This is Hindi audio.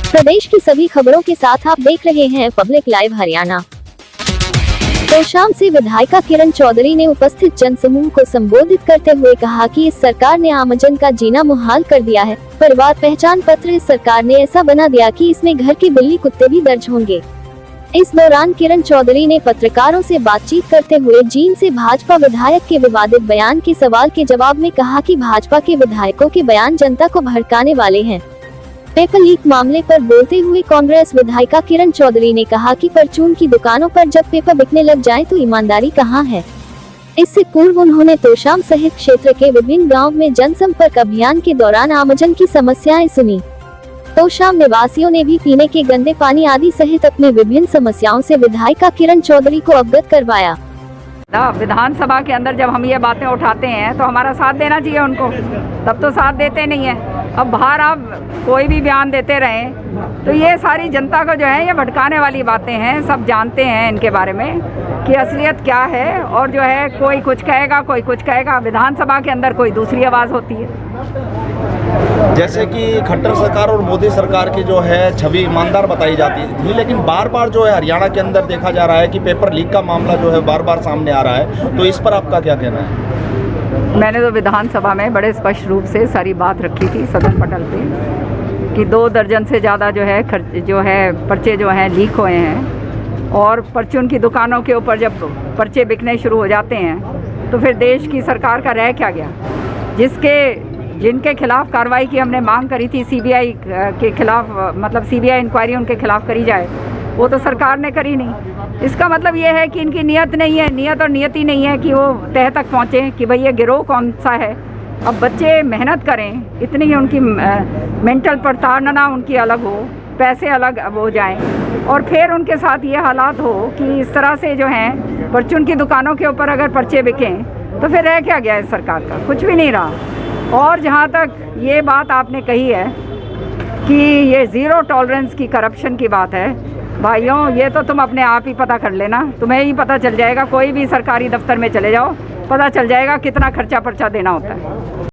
प्रदेश की सभी खबरों के साथ आप देख रहे हैं पब्लिक लाइव हरियाणा। तोशाम से विधायिका किरण चौधरी ने उपस्थित जनसमूह को संबोधित करते हुए कहा कि इस सरकार ने आमजन का जीना मुहाल कर दिया है। परिवार पहचान पत्र इस सरकार ने ऐसा बना दिया कि इसमें घर की बिल्ली कुत्ते भी दर्ज होंगे। इस दौरान किरण चौधरी ने पत्रकारों से बातचीत करते हुए जींद से भाजपा विधायक के विवादित बयान के सवाल के जवाब में कहा कि भाजपा के विधायकों के बयान जनता को भड़काने वाले हैं। पेपर लीक मामले पर बोलते हुए कांग्रेस विधायिका किरण चौधरी ने कहा कि परचून की दुकानों पर जब पेपर बिकने लग जाए तो ईमानदारी कहाँ है। इससे पूर्व उन्होंने तोशाम सहित क्षेत्र के विभिन्न गांव में जनसंपर्क अभियान के दौरान आमजन की समस्याएं सुनी। तोशाम निवासियों ने भी पीने के गंदे पानी आदि सहित अपनी विभिन्न समस्याओं से विधायिका किरण चौधरी को अवगत करवाया। विधानसभा के अंदर जब हम ये बातें उठाते हैं तो हमारा साथ देना चाहिए उनको, तब तो साथ देते नहीं है। अब बाहर आप कोई भी बयान देते रहें तो ये सारी जनता को जो है ये भटकाने वाली बातें हैं। सब जानते हैं इनके बारे में कि असलियत क्या है, और जो है कोई कुछ कहेगा कोई कुछ कहेगा। विधानसभा के अंदर कोई दूसरी आवाज़ होती है। जैसे कि खट्टर सरकार और मोदी सरकार की जो है छवि ईमानदार बताई जाती थी, लेकिन बार बार जो है हरियाणा के अंदर देखा जा रहा है कि पेपर लीक का मामला जो है बार बार सामने आ रहा है, तो इस पर आपका क्या कहना है? मैंने तो विधानसभा में बड़े स्पष्ट रूप से सारी बात रखी थी सदन पटल पे कि 2 दर्जन से ज़्यादा जो है पर्चे जो हैं लीक हुए हैं, और परचून की दुकानों के ऊपर जब पर्चे बिकने शुरू हो जाते हैं तो फिर देश की सरकार का रह क्या गया। जिनके खिलाफ कार्रवाई की हमने मांग करी थी, सीबीआई के खिलाफ, मतलब सीबीआई इंक्वायरी उनके खिलाफ करी जाए, वो तो सरकार ने करी नहीं। इसका मतलब ये है कि इनकी नियत नहीं है, नियत और नियति नहीं है कि वो तह तक पहुँचे कि भाई ये गिरोह कौन सा है। अब बच्चे मेहनत करें, इतनी उनकी मेंटल प्रताड़ना उनकी अलग हो, पैसे अलग हो जाएं, और फिर उनके साथ ये हालात हो कि इस तरह से जो हैं परचून की दुकानों के ऊपर अगर पर्चे बिकें तो फिर रह क्या गया इस सरकार का? कुछ भी नहीं रहा। और जहाँ तक ये बात आपने कही है कि ये ज़ीरो टॉलरेंस की करप्शन की बात है, भाइयों ये तो तुम अपने आप ही पता कर लेना, तुम्हें ही पता चल जाएगा। कोई भी सरकारी दफ्तर में चले जाओ, पता चल जाएगा कितना खर्चा पर्चा देना होता है।